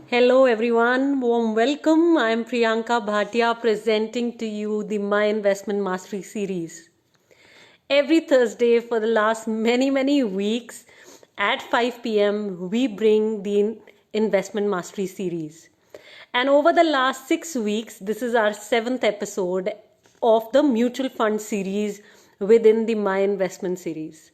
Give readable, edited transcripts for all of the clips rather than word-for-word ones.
Hello everyone, warm welcome. I'm Priyanka Bhatia presenting to you the My Investment Mastery series. Every Thursday for the last many weeks at 5 p.m. we bring the Investment Mastery series. And over the last 6 weeks, this is our 7th episode of the mutual fund series within the My Investment series.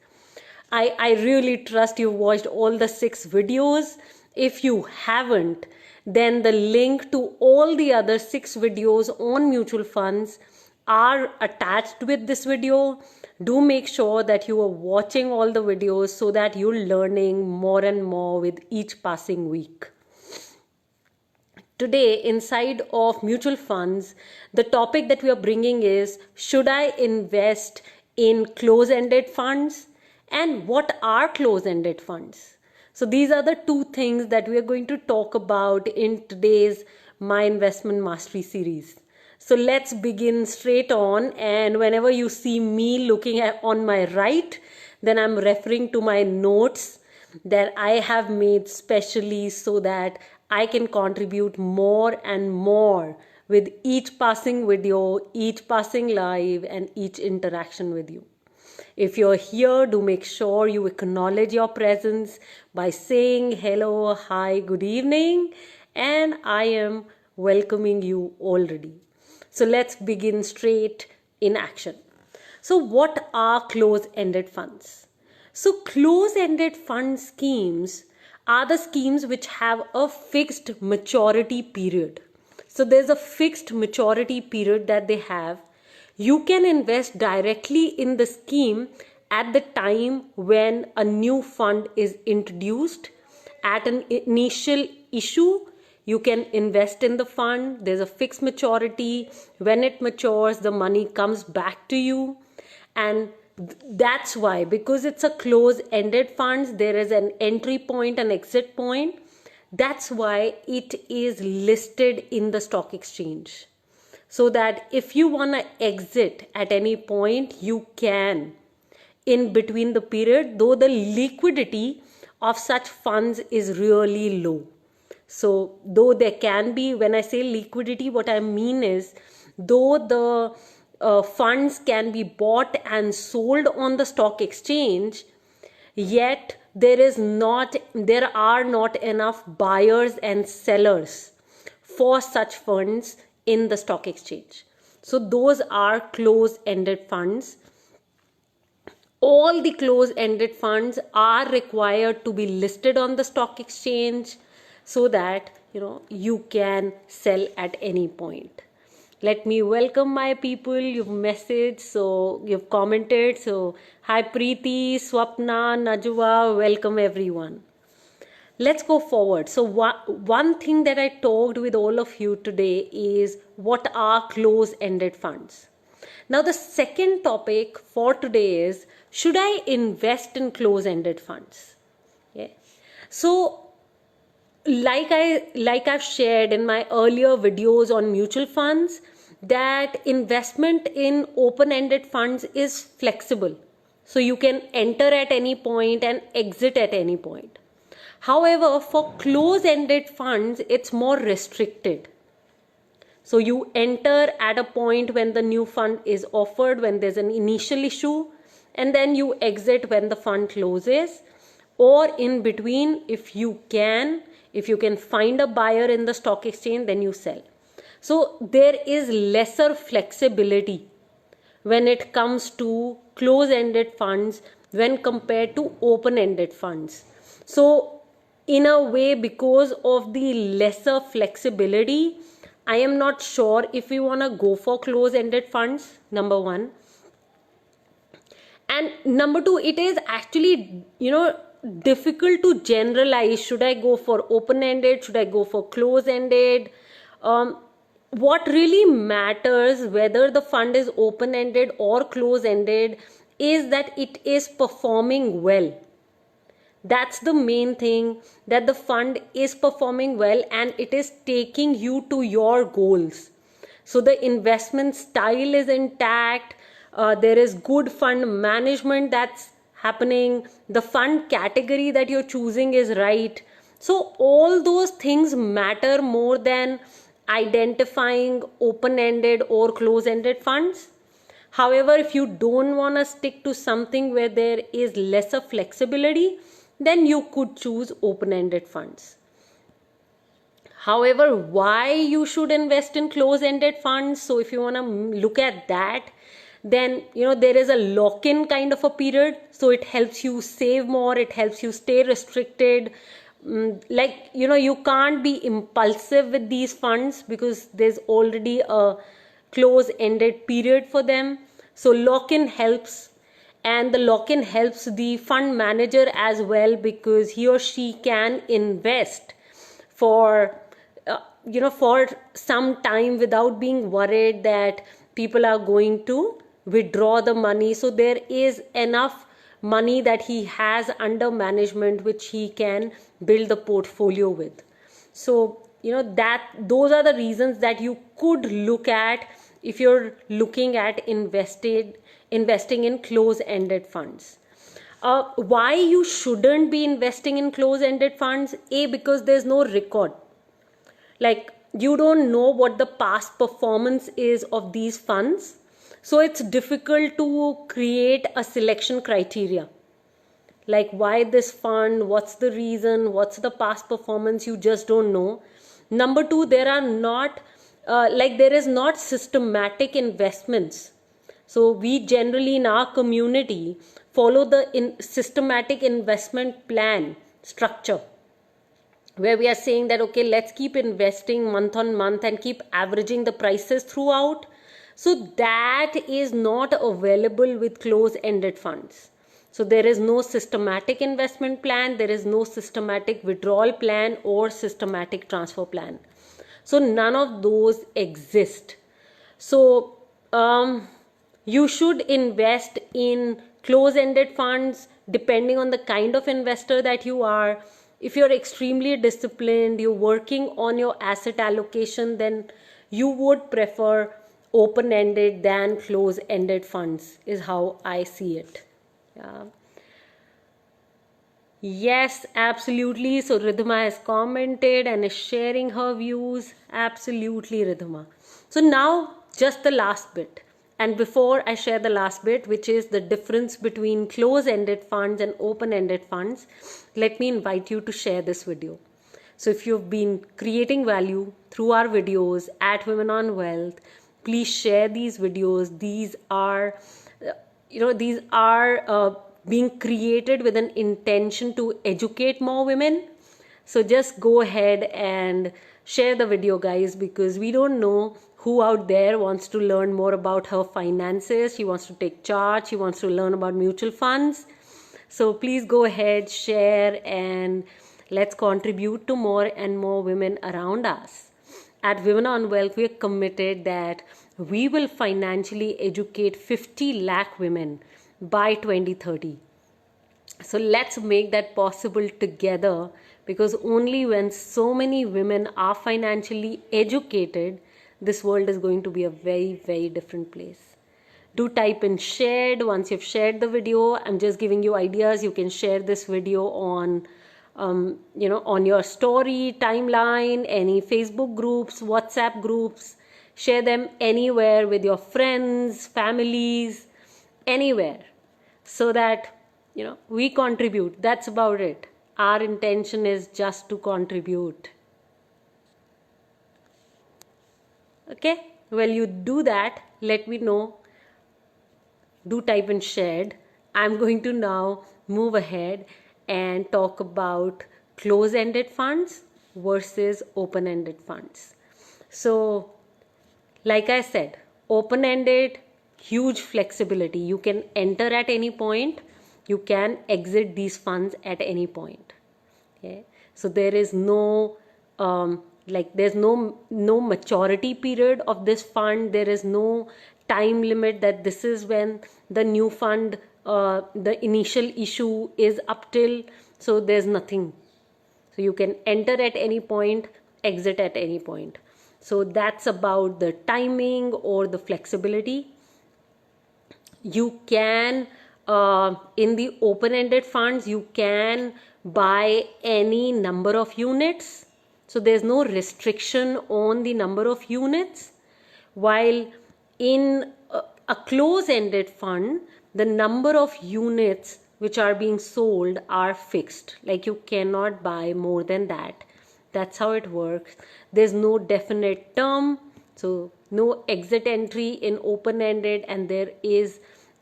I really trust you've watched all the 6 videos. If you haven't, then the link to all the other 6 videos on mutual funds are attached with this video. Do make sure that you are watching all the videos so that you're learning more and more with each passing week. Today, inside of mutual funds, the topic that we are bringing is, should I invest in close-ended funds? And what are close-ended funds? So these are the two things that we are going to talk about in today's My Investment Mastery series. So let's begin straight on, and whenever you see me looking on my right, then I'm referring to my notes that I have made specially so that I can contribute more and more with each passing video, each passing live, and each interaction with you. If you're here, do make sure you acknowledge your presence by saying hello, hi, good evening, and I am welcoming you already. So let's begin straight in action. So what are close-ended funds? So close-ended fund schemes are the schemes which have a fixed maturity period. So there's a fixed maturity period that they have. You can invest directly in the scheme at the time when a new fund is introduced. At an initial issue, you can invest in the fund. There's a fixed maturity. When it matures, the money comes back to you. And that's why, because it's a close-ended funds, there is an entry point and exit point. That's why it is listed in the stock exchange. So that if you want to exit at any point, you can in between the period, though the liquidity of such funds is really low. So though there can be, when I say liquidity, what I mean is, though the funds can be bought and sold on the stock exchange, yet there are not enough buyers and sellers for such funds in the stock exchange. So those are close-ended funds. All the close-ended funds are required to be listed on the stock exchange so that you can sell at any point. Let me welcome my people. You've messaged, so you've commented. So hi Preeti, Swapna, Najwa, welcome everyone. Let's go forward. So one thing that I talked with all of you today is what are close-ended funds. Now the second topic for today is, should I invest in close-ended funds? Yeah. So like I've shared in my earlier videos on mutual funds, that investment in open-ended funds is flexible. So you can enter at any point and exit at any point. However, for close-ended funds, it's more restricted. So you enter at a point when the new fund is offered, when there's an initial issue, and then you exit when the fund closes, or in between, if you can find a buyer in the stock exchange, then you sell. So there is lesser flexibility when it comes to close-ended funds when compared to open-ended funds. So in a way, because of the lesser flexibility, I am not sure if we want to go for close-ended funds, number one. And number two, it is actually, difficult to generalize. Should I go for open-ended? Should I go for close-ended? What really matters, whether the fund is open-ended or close-ended, is that it is performing well. That's the main thing, that the fund is performing well and it is taking you to your goals. So the investment style is intact. There is good fund management that's happening. The fund category that you're choosing is right. So all those things matter more than identifying open-ended or close-ended funds. However, if you don't want to stick to something where there is lesser flexibility, then you could choose open-ended funds. However, why you should invest in close-ended funds? So if you want to look at that, then there is a lock-in kind of a period. So it helps you save more, it helps you stay restricted. Like you can't be impulsive with these funds because there's already a close-ended period for them. So lock-in helps, and the lock-in helps the fund manager as well, because he or she can invest for for some time without being worried that people are going to withdraw the money. So there is enough money that he has under management which he can build the portfolio with. So that those are the reasons that you could look at if you're looking at investing in close-ended funds. Why you shouldn't be investing in close-ended funds? Because there's no record. Like, you don't know what the past performance is of these funds, so it's difficult to create a selection criteria. Like, why this fund, what's the reason, what's the past performance, you just don't know. Number two, there are not there is not systematic investments. So we generally in our community follow the systematic investment plan structure, where we are saying that, okay, let's keep investing month on month and keep averaging the prices throughout. So that is not available with close-ended funds. So there is no systematic investment plan, there is no systematic withdrawal plan or systematic transfer plan. So none of those exist. So you should invest in close-ended funds depending on the kind of investor that you are. If you're extremely disciplined, you're working on your asset allocation, then you would prefer open-ended than close-ended funds, is how I see it. Yeah. Yes, absolutely. So Ridhima has commented and is sharing her views. Absolutely, Ridhima. So now just the last bit. And before I share the last bit, which is the difference between close-ended funds and open-ended funds, let me invite you to share this video. So if you've been creating value through our videos at Women on Wealth, please share these videos. These are, being created with an intention to educate more women. So just go ahead and share the video, guys, because we don't know who out there wants to learn more about her finances. She wants to take charge. She wants to learn about mutual funds. So please go ahead, share, and let's contribute to more and more women around us. At Women on Wealth, we are committed that we will financially educate 50 lakh women by 2030. So let's make that possible together, because only when so many women are financially educated, this world is going to be a very, very different place. Do type in shared. Once you've shared the video, I'm just giving you ideas. You can share this video on on your story, timeline, any Facebook groups, WhatsApp groups. Share them anywhere with your friends, families, anywhere, so that we contribute. That's about it. Our intention is just to contribute. Okay, well, you do that, let me know. Do type in shared. I'm going to now move ahead and talk about close-ended funds versus open-ended funds. So like I said, open-ended, huge flexibility. You can enter at any point, you can exit these funds at any point. Okay, so there is no there's no maturity period of this fund. There is no time limit that this is when the new fund, the initial issue is up till. So there's nothing. So you can enter at any point, exit at any point. So that's about the timing or the flexibility. You can in the open-ended funds, you can buy any number of units. So there's no restriction on the number of units. While in a close-ended fund, the number of units which are being sold are fixed. Like you cannot buy more than that. That's how it works. There's no definite term. So no exit entry in open-ended, and there is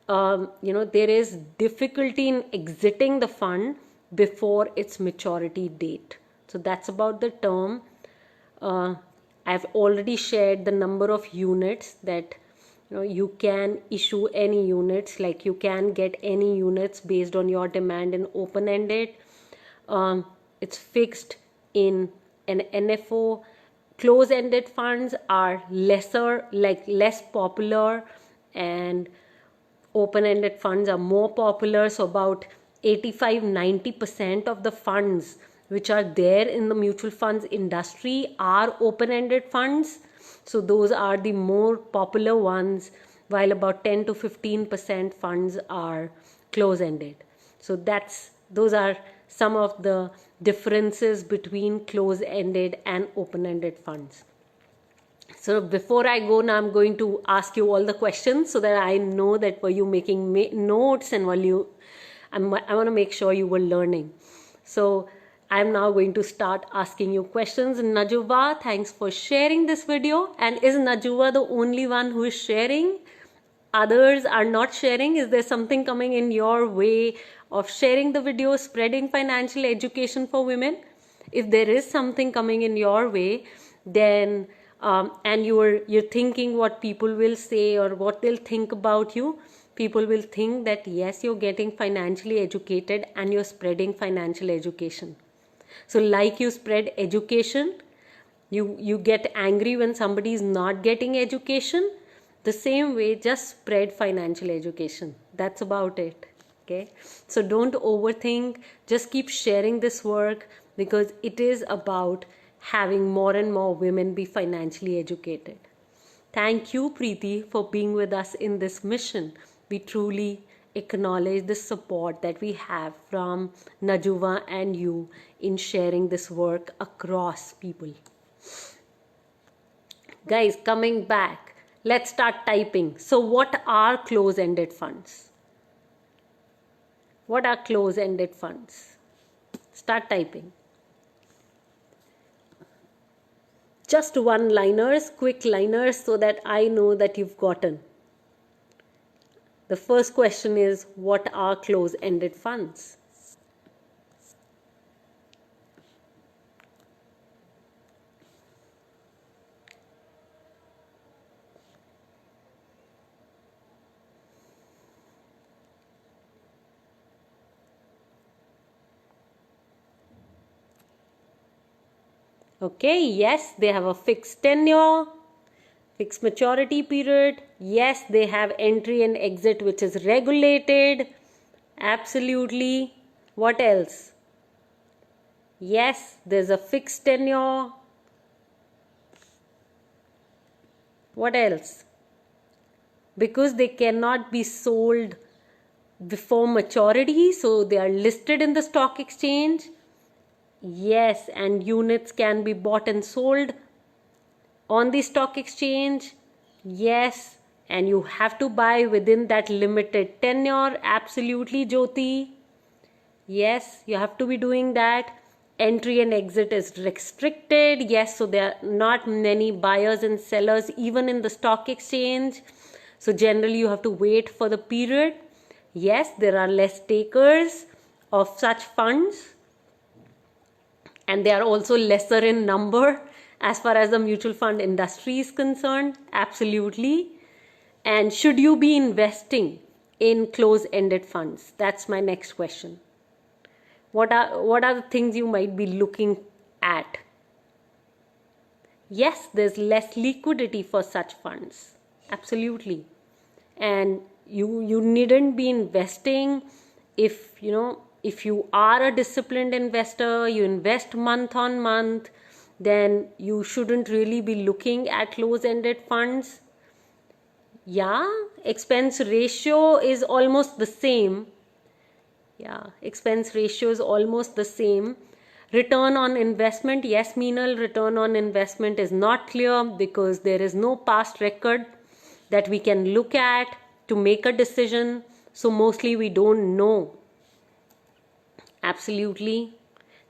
there is difficulty in exiting the fund before its maturity date. So that's about the term. I've already shared the number of units that you can issue any units, like you can get any units based on your demand in open-ended. It's fixed in an NFO. Close-ended funds are less popular, and open-ended funds are more popular. So about 85-90% of the funds which are there in the mutual funds industry are open-ended funds. So those are the more popular ones, while about 10 to 15% funds are close-ended. So those are some of the differences between close-ended and open-ended funds. So before I go now, I'm going to ask you all the questions so that I know that were you making notes, and I want to make sure you were learning. So I'm now going to start asking you questions. Najuba, thanks for sharing this video. And is Najuba the only one who is sharing? Others are not sharing? Is there something coming in your way of sharing the video, spreading financial education for women? If there is something coming in your way, then and you're thinking what people will say or what they'll think about you, people will think that yes, you're getting financially educated and you're spreading financial education. So like you spread education, you get angry when somebody is not getting education. The same way, just spread financial education. That's about it. Okay. So don't overthink. Just keep sharing this work, because it is about having more and more women be financially educated. Thank you, Preeti, for being with us in this mission. We truly acknowledge the support that we have from Najuba and you in sharing this work across people. Guys, coming back, let's start typing. So what are close-ended funds? What are close-ended funds? Start typing. Just one-liners, quick liners, so that I know that you've gotten. The first question is, what are close-ended funds? Okay, yes, they have a fixed tenure, fixed maturity period. Yes, they have entry and exit which is regulated. Absolutely. What else? Yes, there's a fixed tenure. What else? Because they cannot be sold before maturity, so they are listed in the stock exchange. Yes, and units can be bought and sold on the stock exchange. Yes, and you have to buy within that limited tenure. Absolutely, Jyoti. Yes, you have to be doing that. Entry and exit is restricted. Yes, so there are not many buyers and sellers even in the stock exchange. So generally you have to wait for the period. Yes, there are less takers of such funds, and they are also lesser in number as far as the mutual fund industry is concerned. Absolutely. And should you be investing in close-ended funds? That's my next question. What are the things you might be looking at? Yes, there's less liquidity for such funds. Absolutely. And you needn't be investing if you are a disciplined investor, you invest month on month, then you shouldn't really be looking at close-ended funds. Yeah, expense ratio is almost the same. Yeah, expense ratio is almost the same. Return on investment, yes, Meenal, return on investment is not clear because there is no past record that we can look at to make a decision. So mostly we don't know. Absolutely.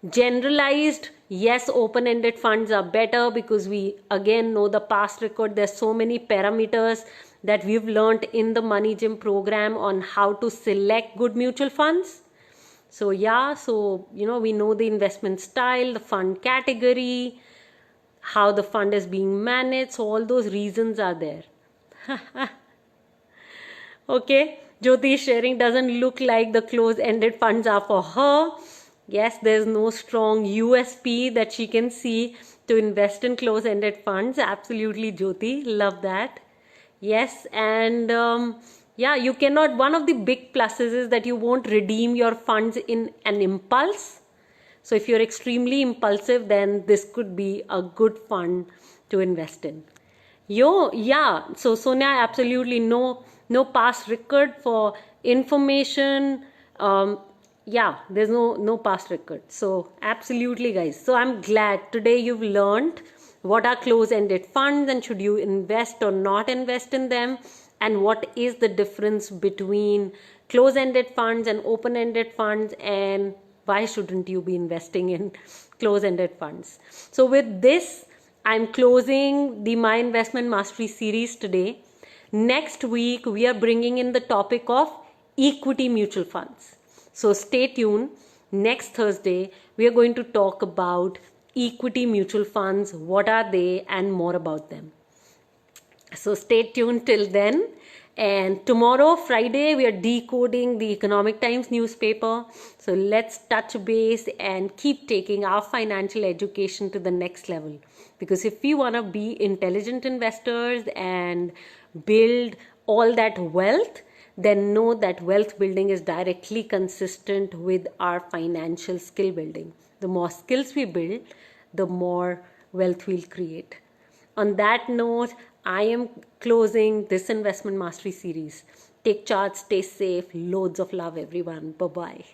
Generalized, yes, open-ended funds are better because we again know the past record. There's so many parameters that we've learned in the Money Gym program on how to select good mutual funds. So yeah, so we know the investment style, the fund category, how the fund is being managed. So all those reasons are there. Okay, Jyoti is sharing, doesn't look like the close-ended funds are for her. Yes, there's no strong USP that she can see to invest in close-ended funds. Absolutely, Jyoti, love that. Yes, and yeah, you cannot, one of the big pluses is that you won't redeem your funds in an impulse. So if you're extremely impulsive, then this could be a good fund to invest in. Yeah. So Sonia, absolutely no past record for information. Yeah, there's no past record. So absolutely, guys. So I'm glad today you've learned what are close-ended funds and should you invest or not invest in them, and what is the difference between close-ended funds and open-ended funds, and why shouldn't you be investing in close-ended funds. So with this, I'm closing the My Investment Mastery series today. Next week, we are bringing in the topic of equity mutual funds. So stay tuned. Next Thursday, we are going to talk about equity mutual funds, what are they, and more about them. So stay tuned till then. And tomorrow, Friday, we are decoding the Economic Times newspaper. So let's touch base and keep taking our financial education to the next level. Because if we want to be intelligent investors and build all that wealth, then know that wealth building is directly consistent with our financial skill building. The more skills we build, the more wealth we'll create. On that note, I am closing this Investment Mastery series. Take charge, stay safe, loads of love, everyone. Bye bye.